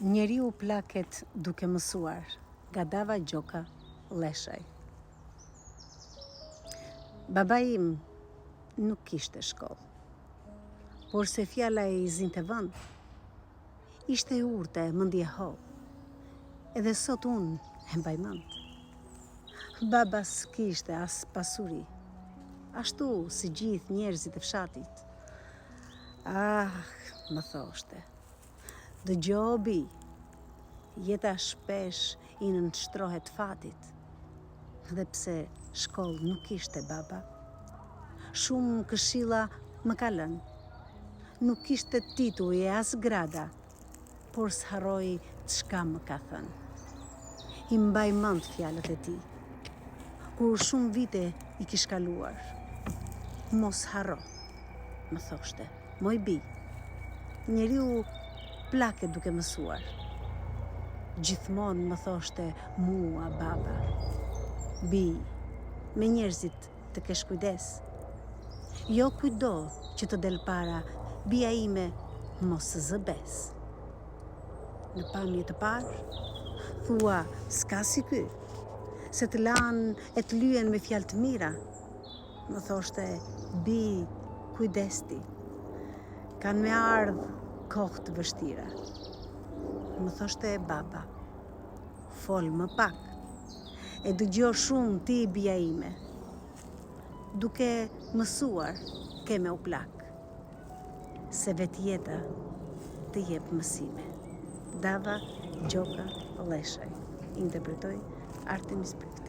Njeriu plaket duke mësuar, nga Dava Gjoka Leshaj. Baba im nuk kishte shkollë, por se fjala e i zinte vend, ishte e urtë e mendje holl, edhe sot unë e mbaj mend. Baba s'kishte as pasuri, ashtu si gjithë njerëzit e fshatit. Më thoshte, dëgjo o bi, jeta shpesh i nënshtrohet fatit. Dhe pse shkollë nuk kishte baba, shumë këshilla më ka lënë. Nuk kishte titull e as grada, por s'harroj çka më ka thënë. I mbaj mend fjalët e tij, kur shumë vite i kish kaluar. Mos harro, më thoshte, moj bi, njeriu plaket duke mësuar. Gjithmonë më thoshte mua baba, bi, me njerëzit të kesh kujdes. Jo kujdo që të del para, bia ime mos zë bes. Në pamje të parë, thua s'ka si ky, se të lanë e të lyen me fjalë të mira. Më thoshte, bi, kujdesti, kanë me ardhë kohë të vështira. Më thoshte baba, fol më pak, e dëgjo shumë ti bia ime. Duke mësuar, ke me u plak, se vetë jeta të jep mësime. Dava Gjoka Leshaj, interpretoj Artemis Prit.